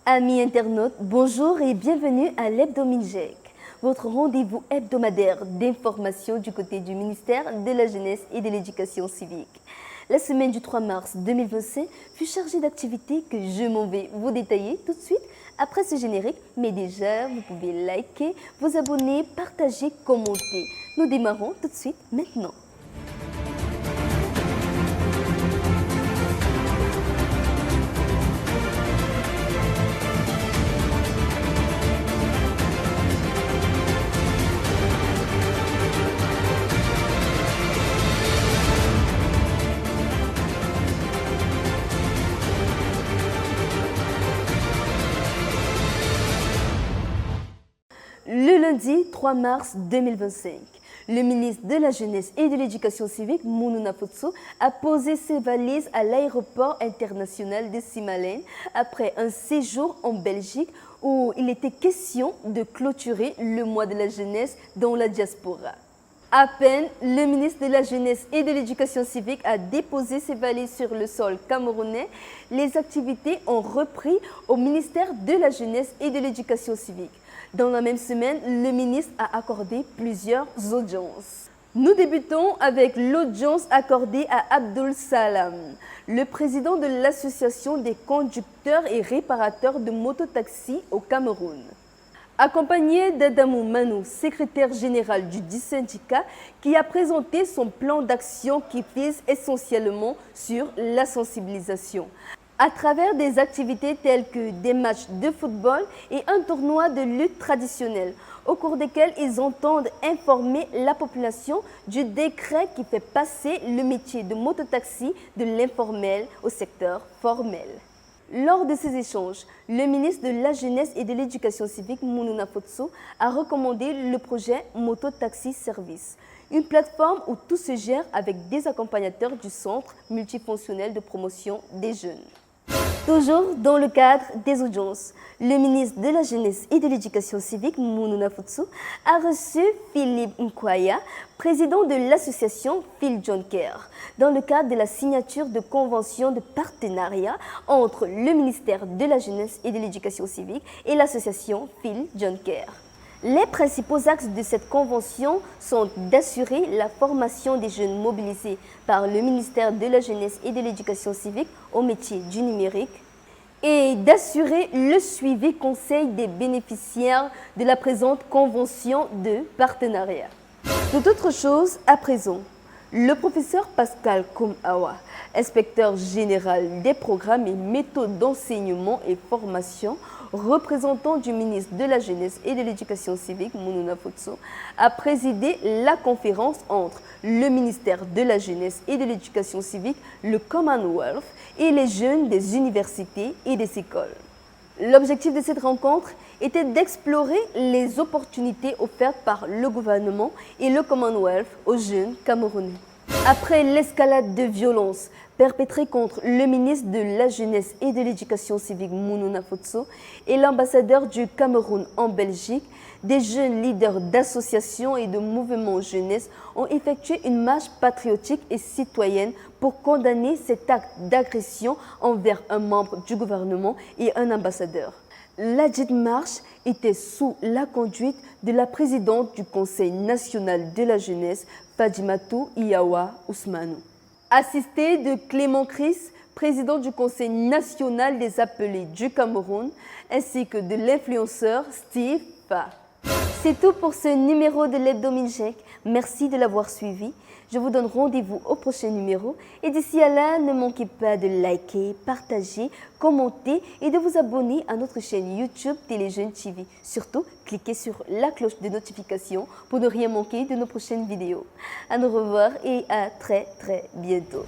Amis internautes, bonjour et bienvenue à l'Hebdo Minjek, votre rendez-vous hebdomadaire d'information du côté du ministère de la Jeunesse et de l'Éducation civique. La semaine du 3 mars 2025 fut chargée d'activités que je m'en vais vous détailler tout de suite après ce générique. Mais déjà, vous pouvez liker, vous abonner, partager, commenter. Nous démarrons tout de suite maintenant. Le lundi 3 mars 2025, le ministre de la Jeunesse et de l'Éducation civique, Mounouna Fotso, a posé ses valises à l'aéroport international de Simalène après un séjour en Belgique où il était question de clôturer le mois de la jeunesse dans la diaspora. À peine, le ministre de la Jeunesse et de l'Éducation civique a déposé ses valises sur le sol camerounais. Les activités ont repris au ministère de la Jeunesse et de l'Éducation civique. Dans la même semaine, le ministre a accordé plusieurs audiences. Nous débutons avec l'audience accordée à Abdul Salam, le président de l'association des conducteurs et réparateurs de mototaxis au Cameroun. Accompagné d'Adamou Manou, secrétaire général du dit syndicat, qui a présenté son plan d'action qui vise essentiellement sur la sensibilisation, à travers des activités telles que des matchs de football et un tournoi de lutte traditionnelle, au cours desquels ils entendent informer la population du décret qui fait passer le métier de mototaxi de l'informel au secteur formel. Lors de ces échanges, le ministre de la Jeunesse et de l'Éducation civique, Mounouna Fotso, a recommandé le projet Mototaxi Service, une plateforme où tout se gère avec des accompagnateurs du Centre multifonctionnel de promotion des jeunes. Toujours dans le cadre des audiences, le ministre de la Jeunesse et de l'Éducation civique, Mounouna Fotso, a reçu Philippe Nkwaya, président de l'association Phil John Care, dans le cadre de la signature de convention de partenariat entre le ministère de la Jeunesse et de l'Éducation civique et l'association Phil John Care. Les principaux axes de cette convention sont d'assurer la formation des jeunes mobilisés par le ministère de la Jeunesse et de l'Éducation civique au métier du numérique et d'assurer le suivi conseil des bénéficiaires de la présente convention de partenariat. Toute autre chose à présent, le professeur Pascal Koum-Awa, inspecteur général des programmes et méthodes d'enseignement et formation, représentant du ministre de la Jeunesse et de l'Éducation civique, Mounouna Fotso, a présidé la conférence entre le ministère de la Jeunesse et de l'Éducation civique, le Commonwealth et les jeunes des universités et des écoles. L'objectif de cette rencontre était d'explorer les opportunités offertes par le gouvernement et le Commonwealth aux jeunes camerounais. Après l'escalade de violence perpétrée contre le ministre de la Jeunesse et de l'Éducation civique, Mounouna Fotso, et l'ambassadeur du Cameroun en Belgique, des jeunes leaders d'associations et de mouvements jeunesse ont effectué une marche patriotique et citoyenne pour condamner cet acte d'agression envers un membre du gouvernement et un ambassadeur. La dite marche était sous la conduite de la présidente du Conseil national de la jeunesse, Fadimatou Iyawa Ousmanou, assistée de Clément Chris, président du Conseil national des appelés du Cameroun, ainsi que de l'influenceur Steve Fa. C'est tout pour ce numéro de l'Hebdo Minjek. Merci de l'avoir suivi. Je vous donne rendez-vous au prochain numéro. Et d'ici à là, ne manquez pas de liker, partager, commenter et de vous abonner à notre chaîne YouTube Téléjeunes TV. Surtout, cliquez sur la cloche de notification pour ne rien manquer de nos prochaines vidéos. À nous revoir et à très bientôt.